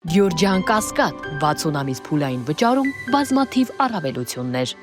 Գյորջյան Կասկադ 60 ամիս փուլային վճարում բազմաթիվ առավելություններ։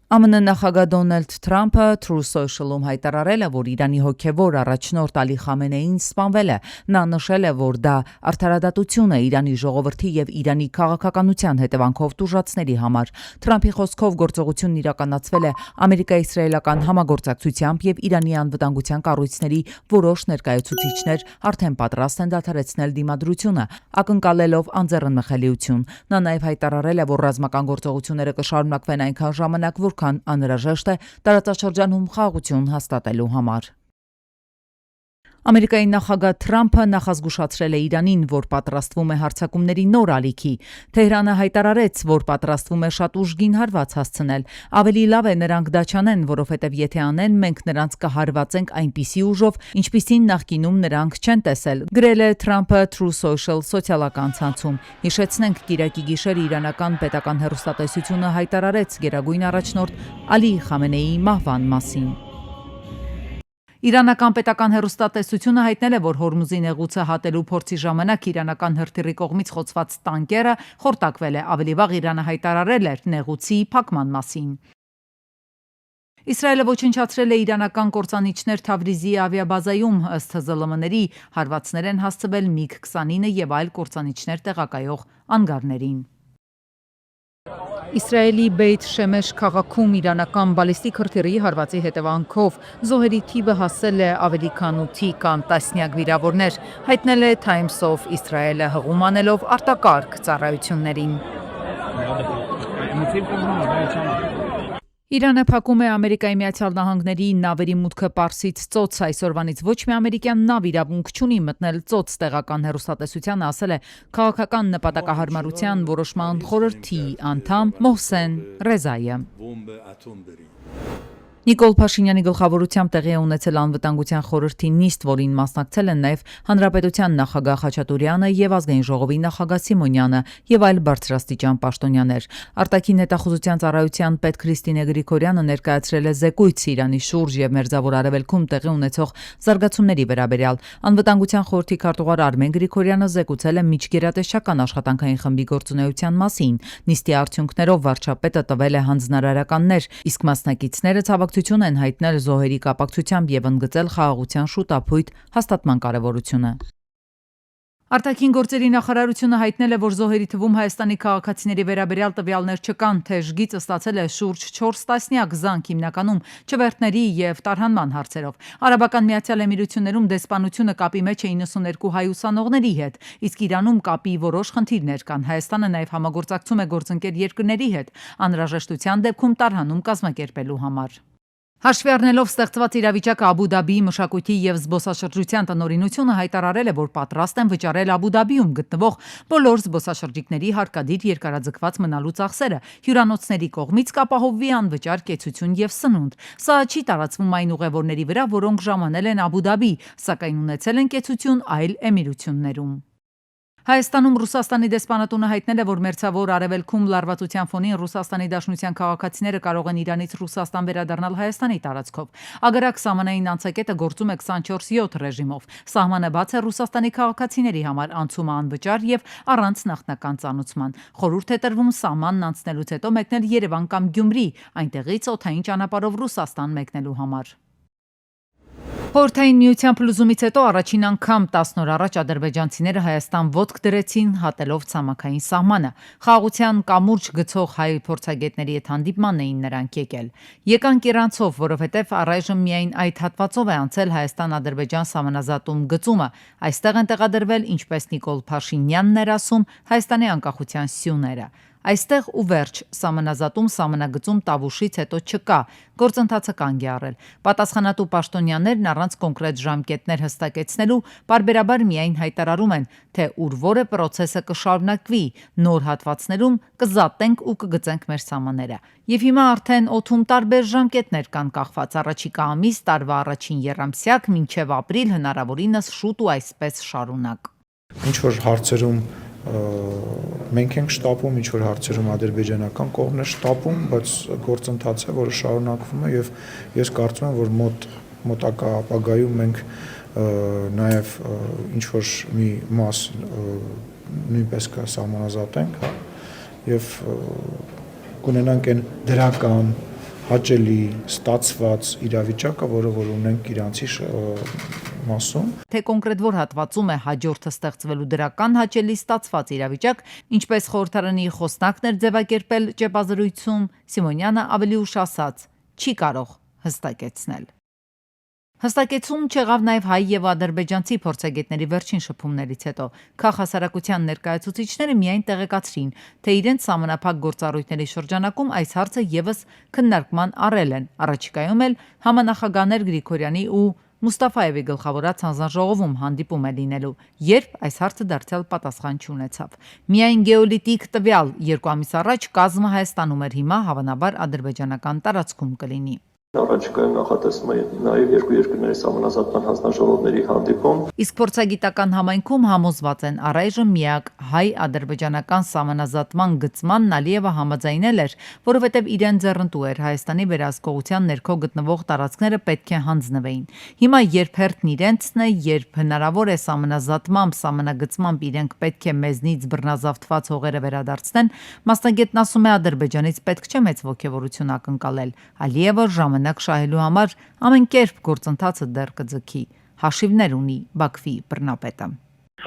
ԱՄՆ նախագահ Դոնալդ Թրամփը True Social-ում հայտարարել է, որ Իրանի հոգևոր առաջնորդ Ալի Խամենեին սպանվել է։ Նա նշել է, որ դա արդարադատություն է Իրանի ժողովրդի եւ Իրանի քաղաքականության հետևանքով տուժածների համար։ Թրամփի խոսքով գործողությունն իրականացվել է ամերիկա-իսրայելական համագործակցությամբ եւ Իրանի անվտանգության կառույցների որոշ ներկայացուցիչներ արդեն պատրաստ են դադարեցնել դիմադրությունը, ակնկալելով անձեռնմխելիություն։ Նա նաեւ հայտարարել է, որ ռազմական գործողությունները կշարունակվեն այնքան ժամանակ, որքան անհրաժեշտ է տարածաշրջանում խաղաղություն հաստատելու համար։ Ամերիկայի նախագահ Թրամփը նախազգուշացրել է Իրանին, որ պատրաստվում է հարձակումների նոր ալիքի։ Թեհրանը հայտարարեց, որ պատրաստվում է շատ ուժգին հարված հասցնել։ Ավելի լավ է նրանք դա չանեն, որովհետև եթե անեն, մենք նրանց կհարվածենք այնպիսի ուժով, ինչպիսին նախկինում նրանք չեն տեսել, գրել է Թրամփը True Social սոցիալական ցանցում։ Հիշեցնենք, կիրակի գիշեր իրանական պետական հեռուստատեսությունը հայտարարեց գերագույն առաջնորդ Ալի Խամենեիի մահվան մասին։ Իրանական պետական հեռուստատեսությունը հայտնել է, որ Հորմուզի նեղուցը հատելու փորձի ժամանակ իրանական հրթիռի կողմից խոցված տանկերը խորտակվել է։ Ավելի վաղ Իրանը հայտարարել էր նեղուցի փակման մասին։ Իսրայելը ոչնչացրել է իրանական կործանիչներ Թավրիզի ավիաբազայում, ըստ ԶԼՄ-ների հարվածներ են հասցվել MiG-29 եւ այլ կործանիչներ տեղակայող անգարներին։ Իսրայելի Բեյթ Շեմեշ քաղաքում իրանական բալիստիկ հրթիռի հարվածի հետևանքով զոհերի թիվը հասել է ավելի քան 8-ի կամ տասնյակ վիրավորներ, հայտնել է Times of Israel-ը հղում անելով արտակարգ ծառայություններին։ Իրանը փակում է Ամերիկայի Միացյալ Նահանգների նավերի մուտքը Պարսից ծոց։ Այսօրվանից ոչ մի ամերիկյան նավ իրավունք չունի մտնել ծոց, տեղական հեռուստատեսությանը ասել է քաղաքական նպատակահարմարության որոշման խորհրդի անդամ Մոհսեն Ռեզայը։ Նիկոլ Փաշինյանի գլխավորությամբ տեղի է ունեցել անվտանգության խորհրդի նիստ, որին մասնակցել են նաև Հանրապետության նախագահ Խաչատուրյանը եւ Ազգային ժողովի նախագահ Սիմոնյանը եւ այլ բարձրաստիճան պաշտոնյաներ։ Արտաքին հետախուզության ծառայության պետ Քրիստինե Գրիգորյանը ներկայացրել է զեկույց Իրանի շուրջ եւ Մերձավոր Արևելքում տեղի ունեցող զարգացումների վերաբերյալ։ Անվտանգության խորհրդի քարտուղար Արմեն Գրիգորյանը զեկուցել է միջգերատեսչական աշխատանքային խմբի գործունեության մասին։ Նիստի արդյունքներով վարչապետը տվել է հանձնարարականներ, իսկ մասնակիցները ցավակցություն են հայտնել զոհերի կապակցությամբ եւ ընդգծել խաղաղության շուտափույթ հաստատման կարեւորությունը։ Արտաքին գործերի նախարարությունը հայտնել է, որ զոհերի թվում Հայաստանի քաղաքացիների վերաբերյալ տվյալներ չկան, թեժ գիծը ստացել է շուրջ 4 տասնյակ զանք, հիմնականում չվերթների եւ տարհանման հարցերով։ Արաբական Միացյալ Էմիրություններում դեսպանությունը կապի մեջ է 92 հայ ուսանողների հետ, իսկ Իրանում կապի որոշ խնդիրներ կան։ Հայաստանը նաեւ համագործակցում է գործընկեր երկրների հետ անհրաժեշտության դեպքում տարհանում կազմակերպելու համար։ Հաշվի առնելով ստեղծված իրավիճակը, Աբու Դաբիի մշակույթի եւ զբոսաշրջության տնօրինությունը հայտարարել է, որ պատրաստ են վճարել Աբու Դաբիում գտնվող բոլոր զբոսաշրջիկների հարկադիր երկարաձգված մնալու ծախսերը, հյուրանոցների կողմից կապահովվի անվճար կեցություն եւ սնունդ։ Սա չի տարածվում այն ուղևորների վրա, որոնք ժամանել են Աբու Դաբի, սակայն ունեցել են կեցություն այլ էմիրություններում։ Հայաստանում Ռուսաստանի դեսպանատունը հայտնել է, որ Մերձավոր Արևելքում լարվածության ֆոնին Ռուսաստանի Դաշնության քաղաքացիները կարող են Իրանից Ռուսաստան վերադառնալ Հայաստանի տարածքով։ Ագարակ սահմանային անցակետը գործում է 24/7 ռեժիմով։ Սահմանը բաց է Ռուսաստանի քաղաքացիների համար, անցումը անվճար եւ առանց նախնական ծանուցման։ Խորհուրդ է տրվում սահմանն անցնելուց հետո մեկնել Երևան կամ Գյումրի, այնտեղից օդային ճանապարհով Ռուսաստան մեկնելու համար։ Խորհրդային միության փլուզումից հետո առաջին անգամ 10 օր առաջ ադրբեջանցիները Հայաստան ոտք դրեցին, հատելով ցամաքային սահմանը։ Խաղաղության կամուրջ գցող հայ փորձագետների հետ հանդիպման էին նրանք եկել։ Եկանք իրանցով, որովհետև առայժմ միայն այդ հատվածով է անցել Հայաստան-Ադրբեջան սահմանազատում գծումը։ Այստեղ են տեղադրվել, ինչպես Նիկոլ Փաշինյանն էր ասում, Հայաստանի անկախության սյուները։ Այստեղ ու վերջ, սահմանազատում սահմանագծում Տավուշից հետո չկա, գործընթացը կանգ է առել։ Պատասխանատու պաշտոնյաներն առանց կոնկրետ ժամկետներ հստակեցնելու պարբերաբար միայն հայտարարում են, թե ուր որը պրոցեսը կշարունակվի, նոր հատվածներում կզատենք ու կգծենք մեր սահմանները։ Եվ հիմա արդեն օդում տարբեր ժամկետներ կան կախված առաջիկա ամիս, տարվա առաջին եռամսյակ, մինչև ապրիլ, հնարավորինս շուտ ու այսպես շարունակ։ Ինչ որ հարցերում մենք ենք շտապում, ինչ որ հարցերում ադրբեջանական կողմն է շտապում, բայց գործընթացը, որը շարունակվում է եւ ես կարծում եմ, որ մոտակա ապագայում մենք նաև ինչ որ մի մաս նույնպես կսահմանազատենք, հա, եւ կունենանք այն դրական հաճելի ստացված իրավիճակը, որը որ ունենք իրանցի մասում։ Թե կոնկրետ որ հատվածում է հաջորդը ստեղծվելու դրական հաճելի ստացված իրավիճակ, ինչպես խորհրդարանի խոսնակն էր ձևակերպել ճեպազրույցում, Սիմոնյանը ավելի ուշ ասաց, չի կարող հստակեցնել։ Հստակեցում չեղավ նաև հայ եւ ադրբեջանցի փորձագետների վերջին շփումներից հետո։ Քաղաքասարակության ներկայացուցիչները միայն տեղեկացրին, թե իրենց սահմանափակ գործառույթների շրջանակում այս հարցը եւս քննարկման առել են։ Առաջիկայում էլ համանախագահներ Գրիգորյանի ու Մուստաֆայևի գլխավորած հանձնաժողովում հանդիպում է լինելու, երբ այս հարցը դարձյալ պատասխան չունեցավ։ Միայն գեոլիտիկ տվյալ 2 ամիս առաջ կազմը Հայաստանում էր, հիմա հավանաբար ադրբեջանական տարածքում կլինի։ Առաջիկայում նախատեսվում է նաև երկու երկրների սահմանազատման հանձնաժողովների հանդիպում։ Իսկ փորձագիտական համայնքում համոզված են առայժմ միակ հայ-ադրբեջանական սահմանազատման գծմանն Ալիևը համաձայնել էր, որովհետև իրեն ձեռնտու էր Հայաստանի վերահսկողության ներքո գտնվող տարածքները պետք է հանձնվեին։ Հիմա երբ հերթն իրենցն է, երբ հնարավոր է սահմանազատմամբ, սահմանագծմամբ իրենք պետք է մեզնից բռնազավթված հողերը վերադարձնեն, մասնագետն ասում է Ադրբեջանից պետք չէ մեծ ոգևորություն ակնկալել։ Ալիևը ժամանակ շահելու համար ամեն կերպ գործընթացը դեռ կձգի, հաշիվներ ունի Բաքվի բռնապետը։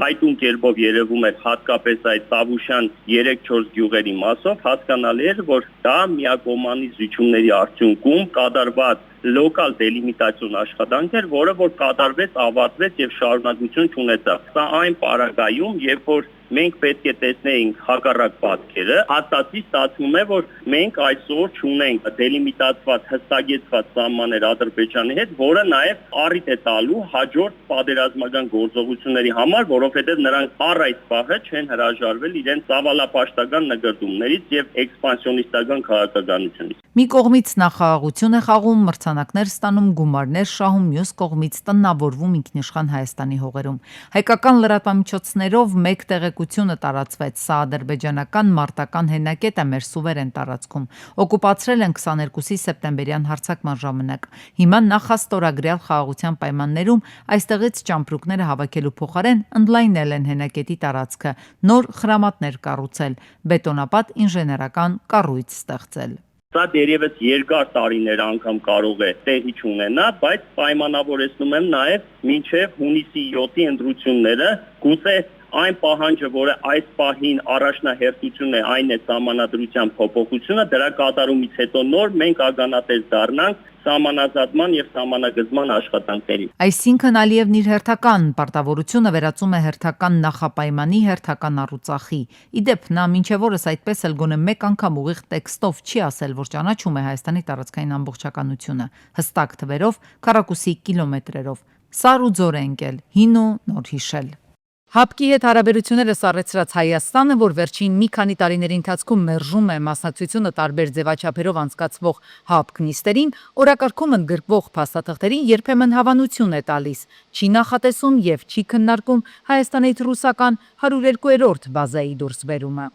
Հայտուն կերպով երևում էր հատկապես այդ Տավուշյան 3-4 գյուղերի մասով հասկանալի էր, որ դա միակողմանի զիջումների արդյունքում կատարված լոկալ դելիմիտացիոն աշխատանք էր, որը որ կատարվեց, ավարտվեց եւ շարունակություն չունեցավ։ Սա այն պարագայում, երբ որ մենք պետք է տեսնեինք հակառակ պատկերը, հաստատի ստացվում է, որ մենք այսօր չունենք դելիմիտացված հստակեցված սահմաններ Ադրբեջանի հետ, որը նաև առիթ է տալու հաջորդ պատերազմական գործողությունների համար, որովհետև նրանք առ այդ պահը չեն հրաժարվել իրենց ծավալապաշտական նկատումներից եւ էքսպանսիոնիստական քաղաքականությունից։ Մի կողմից նախաղաղություն է խաղում, մրցանակներ ստանում, գումարներ շահում, մյուս կողմից տնավորվում ինքնիշխան Հայաստանի հողերում։ Հայկական լրատվամիջոցներով մեկ տեղեկությունը տարածվեց, սա ադրբեջանական մարտական հենակետ է մեր սուվերեն տարածքում։ Օկուպացրել են 22-ի սեպտեմբերյան հարձակման ժամանակ։ Հիմա նախաստորագրյալ խաղաղության պայմաններում այստեղից ճամպրուկները հավաքելու փոխարեն ընդլայնել են հենակետի տարածքը, նոր խրամատներ կառուցել, բետոնապատ ինժեներական կառույց ստեղծել։ Սա դերևս երկար տարիներ անգամ կարող է տեղի չունենա, բայց պայմանավորեցնում եմ նաև մինչև հունիսի 7-ի ընտրությունները, գուցե այն պահանջը, որը այս պահին առաջնահերթություն է, այն է սահմանադրության փոփոխությունը, դրա կատարումից հետո նոր մենք ականատես դառնանք սահմանազատման եւ սահմանագծման աշխատանքների։ Այսինքն Ալիևն իր հերթական պարտավորությունը վերածում է հերթական նախապայմանի հերթական առուծախի։ Իդեպ նա մինչև օրս այդպես էլ գոնե մեկ անգամ ուղիղ տեքստով չի ասել, որ ճանաչում է Հայաստանի տարածքային ամբողջականությունը, հստակ թվերով, քառակուսի կիլոմետրերով։ Սար ու ձոր է ընկել, հին ու նոր հիշել։ ՀԱՊԿ-ի հետ հարաբերությունները սառեցրած Հայաստանը, որ վերջին մի քանի տարիների ընթացքում մերժում է մասնակցությունը տարբեր ձևաչափերով անցկացվող ՀԱՊԿ նիստերին, օրակարգում ընդգրկվող փաստաթղթերին երբեմն հավանություն է տալիս, չի նախատեսում եւ չի քննարկում Հայաստանից ռուսական 102-րդ բազայի դուրսբերումը։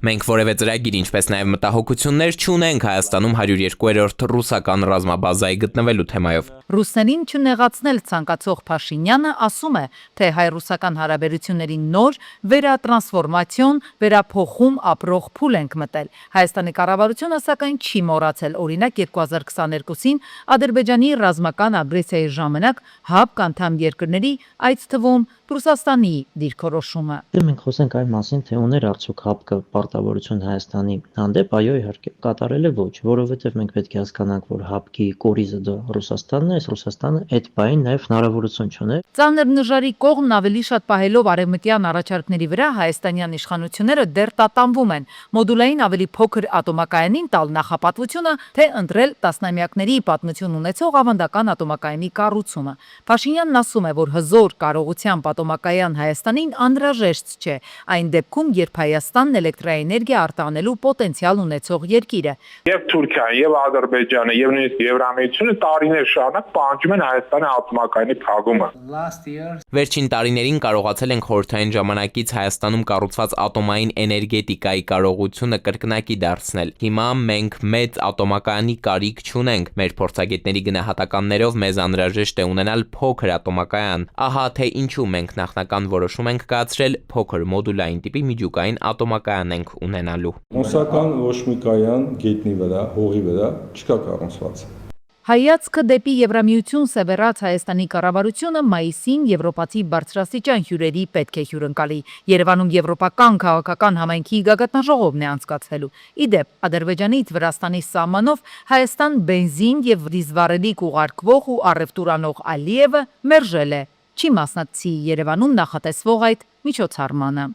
Մենք որևէ ծրագիր, ինչպես նաև մտահոգություններ չունենք Հայաստանում 102-րդ ռուսական ռազմաբազայի գտնվելու թեմայով։ Ռուսներին չնեղացնել ցանկացող Փաշինյանը ասում է, թե հայ-ռուսական հարաբերությունների նոր վերատրանսֆորմացիոն, վերափոխում ապրող փուլ ենք մտել։ Հայաստանի կառավարությունը սակայն չի մոռացել, օրինակ 2022-ին Ադրբեջանի ռազմական ագրեսիայի ժամանակ ՀԱՊԿ անդամ երկրների, այդ թվում Ռուսաստանի դիրքորոշումը։ Մենք խոսենք այն մասին, թե ուներ արդյոք ՀԱՊԿ պարտավորություն Հայաստանի հանդեպ, այո, իհարկե, կատարել է ոչ, որովհետև մենք պետք է հասկանանք, որ ՀԱՊԿ-ի կորիզը դա Ռուսաստանն է, Ռուսաստանը այդ բային նաև հնարավորություն չունի։ Ծանր նժարի կողմն ավելի շատ պահելով արևմտյան առաջարկների վրա հայաստանյան իշխանությունները դեռ տատանվում են մոդուլային ավելի փոքր ատոմակայանին տալ նախապատվությունը, թե ընտրել տասնամյակների պատմություն ունեցող ավանդական ատոմակայանի կառուցումը։ Փաշինյանն ասում է, որ հզոր կարողությամբ ատոմակայան Հայաստանին անհրաժեշտ չէ, այն դեպքում, երբ Հայաստանն էլեկտրաէներգիա արտանելու պոտենցիալ ունեցող երկիր է։ Եվ Թուրքիան, եւ Ադրբեջանը, եւ նույնիսկ Եվրամիությունը տարիներ շարունակ պահանջում են Հայաստանի ատոմակայանի փակումը։ Վերջին տարիներին կարողացել ենք խորհրդային ժամանակից Հայաստանում կառուցված ատոմային էներգետիկայի կարողությունը կրկնակի դարձնել։ Հիմա մենք մեծ ատոմակայանի կարիք չունենք։ Մեր փորձագետների գնահատականներով մեզ անհրաժեշտ է ունենալ փոքր ատոմակայան։ Ահա թե ինչու մենք նախնական որոշում ենք կայացրել փոքր մոդուլային տիպի միջուկային ատոմակայան ենք ունենալու։ Մոսական ոչ մի կայան գետնի վրա, հողի վրա չկա կառուցված։ Հայացքը դեպի Եվրամիություն սևեռած Հայաստանի կառավարությունը մայիսին եվրոպացի բարձրաստիճան հյուրերի պետք է հյուրընկալի։ Երևանում եվրոպական քաղաքական համայնքի գագաթնաժողովն է անցկացվելու։ Իդեպ, Ադրբեջանից Վրաստանի սահմանով Հայաստան բենզին եւ դիզվառելիք ուղարկվող ու առևտուրանող Ալիևը մերժել է։ Չի մասնակցի Երևանում նախատեսվող այդ միջոցառմանը։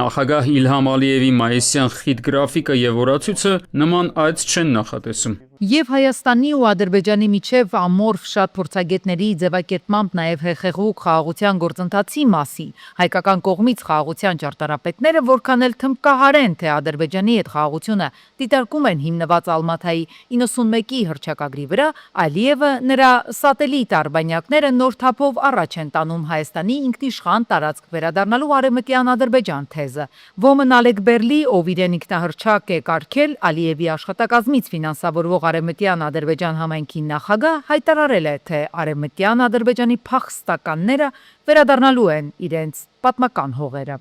Նախագահ Իլհամ Ալիևի մայիսյան խիտ գրաֆիկը եւ օրացույցը նման այց չեն նախատեսում։ Եվ Հայաստանի ու Ադրբեջանի միջև ամորֆ շատ փորձագետների ձևակերպմամբ նաև հեղեղուկ խաղաղության գործընթացի մասի հայկական կողմից խաղաղության ճարտարապետները որքան էլ թմբկահարեն, թե Ադրբեջանի հետ խաղաղությունը դիտարկում են հիմնված Ալմաթայի 91-ի հռչակագրի վրա, Ալիևը նրա սատելիտ արբանյակները նոր թափով առաջ են տանում Հայաստանի ինքնիշխան տարածք վերադառնալու արևմտյան Ադրբեջան թեզը։ Ոմն Ալեկբերլի, ով իրեն ինքնահռչակ է կարգել Ալիևի աշխատակազմից ֆինանսավորվող Արևմտյան Ադրբեջան համայնքի նախագահ հայտարարել է, թե Արևմտյան Ադրբեջանի փախստականները վերադառնալու են իրենց պատմական հողերը։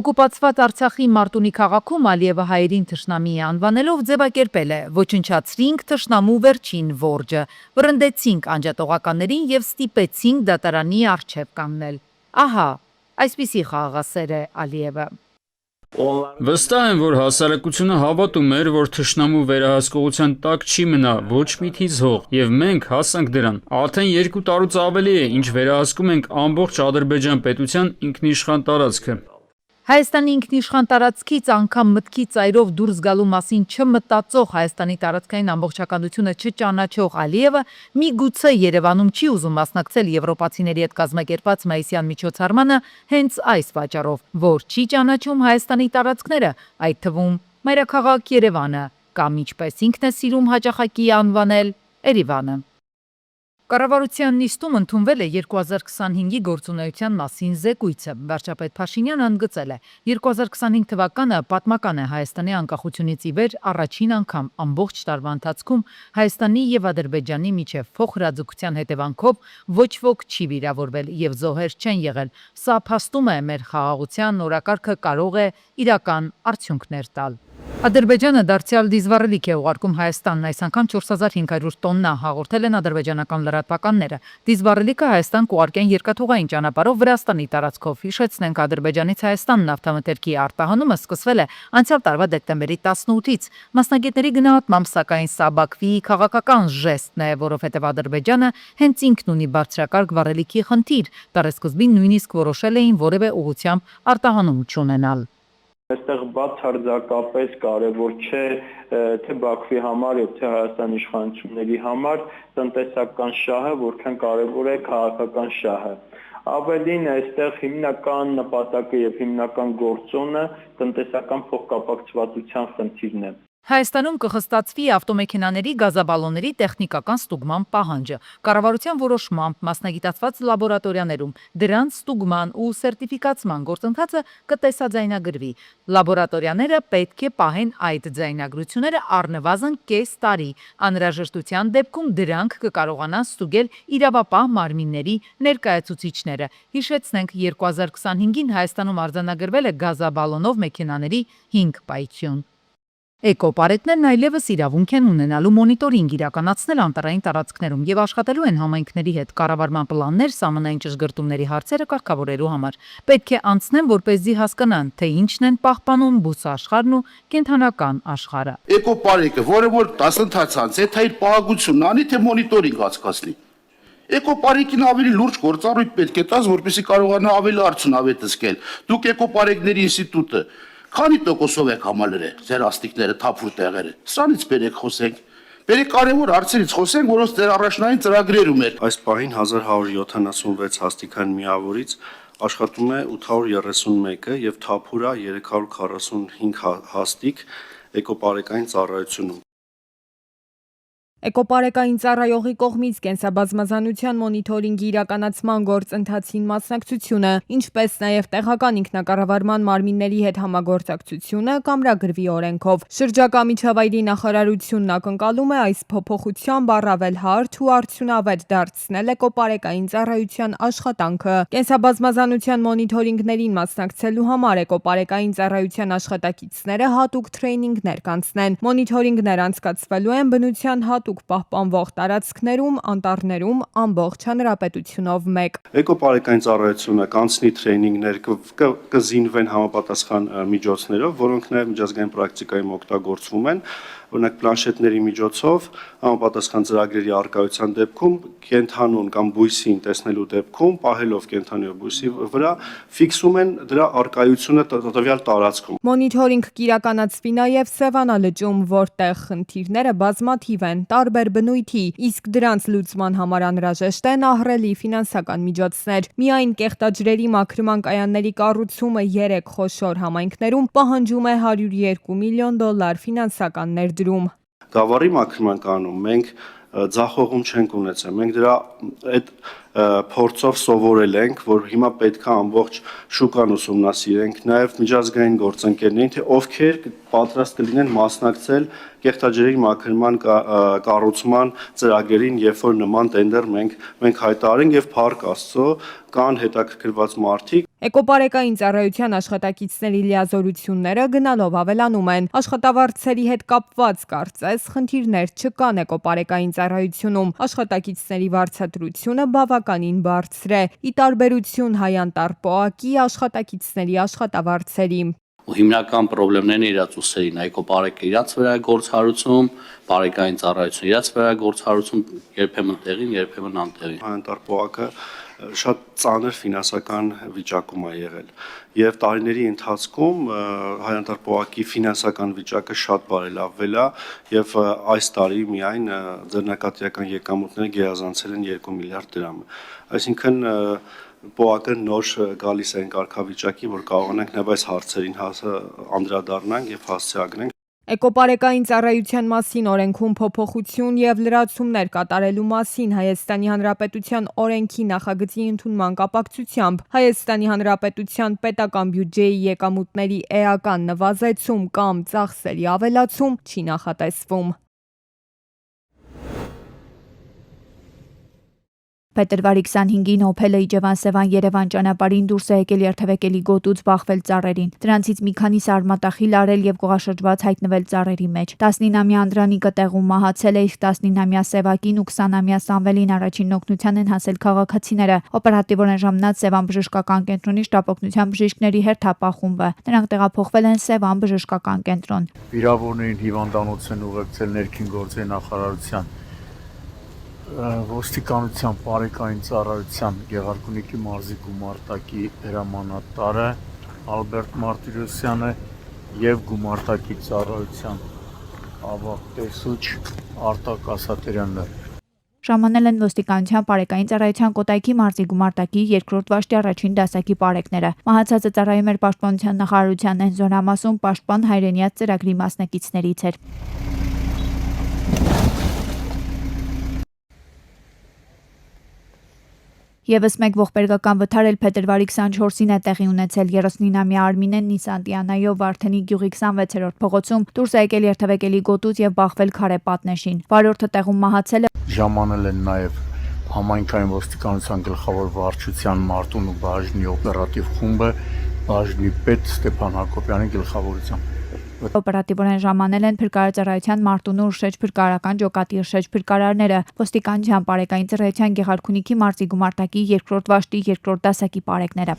Օկուպացված Արցախի Մարտունի քաղաքում Ալիևը հայերին թշնամի անվանելով ձևակերպել է. «Ոչնչացրինք թշնամու վերջին որջը, վրընդեցինք անջատողականներին եւ ստիպեցինք դատարանի առջև կանգնել»։ Ահա, այսպիսի խաղաղասեր է Ալիևը։ Վստահ եմ, որ հասարակությունը հավատում էր, որ թշնամու վերահսկողության տակ չի մնա ոչ մի թիզ հող, եւ մենք հասանք դրան։ Արդեն 2 տարուց ավելի է, ինչ վերահսկում ենք ամբողջ Ադրբեջան պետության ինքնիշխան տարածքը։ Հայաստանի ինքնիշխան տարածքից անգամ մտքի ծայրով դուրս գալու մասին չմտածող Հայաստանի տարածքային ամբողջականությունը չճանաչող Ալիևը միգուցե Երևանում չի ուզում մասնակցել եվրոպացիների հետ կազմակերպված մայիսյան միջոցառմանը հենց այս պատճառով, որ չի ճանաչում Հայաստանի տարածքները, այդ թվում մայրաքաղաք Երևանը, կամ ինչպես ինքն է սիրում հաճախակի անվանել Երևանը։ Կառավարության նիստում ընդունվել է 2025-ի գործունեության մասին զեկույցը։ Վարչապետ Փաշինյանը ընդգծել է. 2025 թվականը պատմական է Հայաստանի անկախությունից ի վեր առաջին անգամ ամբողջ տարվա ընթացքում Հայաստանի եւ Ադրբեջանի միջև փոխհրաձգության հետևանքով ոչ ոք չի վիրավորվել եւ զոհեր չեն եղել։ Սա փաստում է մեր խաղաղության օրակարգը կարող է իրական արդյունքներ տալ։ Ադրբեջանը դարձյալ դիզվառելիք է ուղարկում Հայաստանն, այս անգամ 4500 տոննա, հաղորդել են ադրբեջանական լրատվականները։ Դիզվառելիքը Հայաստան կուղարկեն երկաթուղային ճանապարհով Վրաստանի տարածքով։ Հիշեցնենք, Ադրբեջանից Հայաստան նավթամթերքի արտահանումը սկսվել է անցյալ տարվա դեկտեմբերի 18-ից։ Մասնագետների գնահատմամբ, սակայն սա Բաքվի քաղաքական ժեստն է, որովհետև Ադրբեջանը հենց ինքն ունի բարձրակարգ վառելիքի խնդիր։ Տարեսկզբին նույնիսկ որոշել էին որևէ ուղղությամբ արտահանում չունենալ։ Այստեղ բացարձակապես կարևոր չէ թե Բաքվի համար եւ թե Հայաստանի իշխանությունների համար տնտեսական շահը, որքան կարևոր է քաղաքական շահը։ Ավելին այստեղ հիմնական նպատակը եւ հիմնական գործոնը տնտեսական փոխկապակցվածության խնդիրն է։ Հայաստանում կխստացվի ավտոմեքենաների գազաբալոնների տեխնիկական ստուգման պահանջը։ Կառավարության որոշմամբ մասնագիտացված լաբորատորիաներում դրանց ստուգման ու սերտիֆիկացման գործընթացը կտեսաձայնագրվի։ Լաբորատորիաները պետք է պահեն այդ ձայնագրությունները առնվազն կես տարի։ Անհրաժեշտության դեպքում դրանք կկարողանան ստուգել իրավապահ մարմինների ներկայացուցիչները։ Հիշեցնենք, 2025-ին Հայաստանում արձանագրվել է գազաբալոնով մեքենաների 5 պայթյուն։ Էկոպարետներն այլևս իրավունք են ունենալու մոնիտորինգ իրականացնել անտառային տարածքներում եւ աշխատելու են համայնքների հետ կառավարման պլաններ սահմանային ճշգրտումների հարցերը կարգավորելու համար։ Պետք է անցնեն, որպեսզի հասկանան, թե ինչն են պահպանում բուսաշխարհն ու կենդանական աշխարհը։ Էկոպարեկը, որը որ դասընթաց է, թե իր պահագությունն անի, թե մոնիտորինգ հասկացնի։ Էկոպարեկին ավելի լուրջ գործառույթ պետք է տաս, որպեսզի կարողանա ավելի արդյունավետ զգալ։ Դուք էկոպարեկների ինստիտուտը քանի տոկոսով եք համալրել ձեր աստիճները, թափուր տեղերը։ Սրանից բերեք խոսենք։ Բերեք կարևոր հարցերից խոսենք, որոնց ձեր առաջնային ծրագրերում էր։ Այս պահին 1176 հաստիքային միավորից աշխատում է 831-ը եւ թափուրա 345 հաստիք էկոպարեկային ծառայությունում։ Էկոպարեկային ծառայողի կողմից կենսաբազմազանության մոնիթորինգի իրականացման գործընթացին մասնակցությունը, ինչպես նաև տեղական ինքնակառավարման մարմինների հետ համագործակցությունը կամրագրվի օրենքով։ Շրջակա միջավայրի նախարարությունն ակնկալում է այս փոփոխությամբ առավել հարթ ու արդյունավետ դարձնել էկոպարեկային ծառայության աշխատանքը։ Կենսաբազմազանության մոնիթորինգներին մասնակցելու համար էկոպարեկային ծառայության աշխատակիցները հատուկ թրեյնինգներ կանցնեն։ Մոնիթորինգներ անցկացվելու են բնության հատուկ պահպանվող տարածքներում, անտառներում ամբողջ հանրապետությունով մեկ։ Էկոպարեկային ծառայությունը կանցնի թրեյնինգներ, կզինվեն համապատասխան միջոցներով, որոնք նաև միջազգային պրակտիկայում օգտագործվում են, օրինակ պլանշետների միջոցով համապատասխան ծրագրերի առկայության դեպքում կենդանուն կամ բույսին տեսնելու դեպքում, պահելով կենդանի բույսի վրա, ֆիքսում են դրա առկայությունը տվյալ տարածքում։ Մոնիթորինգ կիրականացվի նաև Սևանա լճում, որտեղ խնդիրները բազմաթիվ են, տարբեր բնույթի, իսկ դրանց լուծման համար անհրաժեշտ են ահռելի ֆինանսական միջոցներ։ Միայն կեղտաջրերի մաքրման կայանների կառուցումը 3 խոշոր համայնքներում պահանջում է $102 միլիոն ֆինանսական ներդրում։ Գավառի մաքրման կանոն մենք ձախողում չենք ունեցել։ Մենք դրա այդ փորձով սովորել ենք, որ հիմա պետք է ամբողջ շուկան ուսումնասիրենք, նաև միջազգային գործընկերներին, թե ովքեր պատրաստ կլինեն մասնակցել կեղտաջրերի մաքրման կառուցման ծրագրերին, երբ որ նման տենդեր մենք հայտարարենք եւ փառք Աստծո կան հետաքրքրված մարդիկ։ Էկոպարեկային ծառայության աշխատակիցների լիազորությունները գնալով ավելանում են։ Աշխատավարձերի հետ կապված կարծես խնդիրներ չկան էկոպարեկային ծառայությունում։ Աշխատակիցների վարձատրությունը բավականին բարձր է, ի տարբերություն Հայանտառ ՊՕԱԿ-ի աշխատակիցների աշխատավարձերի։ Հիմնական խնդիրներն իրաց ուսերին, էկոպարեկը իրաց վրա է գործառույթում, բարեկային ծառայությունը իրաց վրա է գործառույթում, երբեմն տեղին, երբեմն անտեղին։ Հայանտառ ՊՕԱԿ-ը շատ ծանր ֆինանսական վիճակում է եղել եւ տարիների ընթացքում Հայանտառ ՊՕԱԿ-ի ֆինանսական վիճակը շատ բարելավվել է եւ այս տարի միայն ձեռնարկատիրական եկամուտները գերազանցել են 2 միլիարդ դրամ։ Այսինքն ՊՕԱԿ-ը նոր գալիս է կարգավիճակի, որ կարողանանք նաև այս հարցերին անդրադառնանք եւ հասցեագրենք։ Էկոպարեկային ծառայության մասին օրենքում փոփոխություն եւ լրացումներ կատարելու մասին Հայաստանի Հանրապետության օրենքի նախագծի ընդունման կապակցությամբ Հայաստանի Հանրապետության պետական բյուջեի եկամուտների էական նվազեցում կամ ծախսերի ավելացում չի նախատեսվում։ Փետրվարի 25-ին Օփելը Իջևան-Սևան-Երևան ճանապարհին դուրս է եկել երթևեկելի գոտուց բախվել ծառերին։ Դրանցից մի քանիսը արմատախիլ արել եւ գողաշրջված հայտնվել ծառերի մեջ։ 19-ամյա Անդրանիկը տեղում մահացել է, իսկ 19-ամյա Սևակին ու 20-ամյա Սամվելին առաջին օգնության են հասել քաղաքացիները։ Օպերատիվորեն ժամանած Սևան բժշկական կենտրոնի շտապօգնության բժիշկների հերթապահ-խումբը։ Նրանք տեղափոխվել են Սևան բժշկական կենտրոն։ Վիրավորներին հիվանդանոց են ուղեկցել ներքին գործերի նախարարության ոստիկանության բարեկային ծառայության Գեղարքունիքի մարզի գումարտակի հրամանատարը Ալբերտ Մարտիրոսյանը եւ գումարտակի ծառայության ավագտեսուչ Արտակ Ասատերյանն։ Ժամանել են ոստիկանության բարեկային ծառայության Կոտայքի մարզի գումարտակի 2-րդ վաշտի առաջին դասակի բարեկները։ Մահացածը ծառայում էր Պաշտպանության նախարարության Էնզոնամասում Պաշտպան հայրենիաց ծրագրի մասնակիցներից էր։ Եվս մեկ ողբերգական վթար էլ փետրվարի 24-ին է տեղի ունեցել 39-ամյա Արմինեն Նիսան Տիանայով Վարդենի գյուղի 26-րդ փողոցում դուրս է եկել երթևեկելի գոտուց եւ բախվել քարե պատնեշին։ Վարորդը տեղում մահացել է։ Ժամանել են նաեւ համայնքային ոստիկանության գլխավոր վարչության Մարտուն ու բաժնի օպերատիվ խումբը բաժնի պետ Ստեփան Հակոբյանի գլխավորությամբ։ Օպերատիվորեն ժամանել են փրկարարծառայության Մարտունու Ուրշեջ փրկարարական ջոկատի Ուրշեջ փրկարարները, ոստիկանության բարեկային ծառայության Գեղարքունիքի մարզի գումարտակի 2-րդ վաշտի 2-րդ դասակի բարեկները։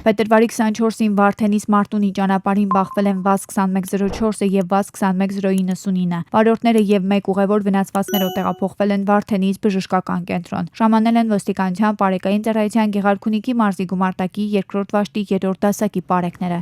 Փետրվարի 24-ին Վարդենից Մարտունի ճանապարհին բախվել են ՎԱԶ 2104-ը եւ ՎԱԶ 21099։ Վարորդները եւ մեկ ուղևոր վնասվածքներով տեղափոխվել են Վարդենից բժշկական կենտրոն։ Ժամանել են ոստիկանության բարեկային ծառայության Գեղարքունիքի մարզի գումարտակի 2-րդ վաշտի 3-րդ դասակի բարեկները։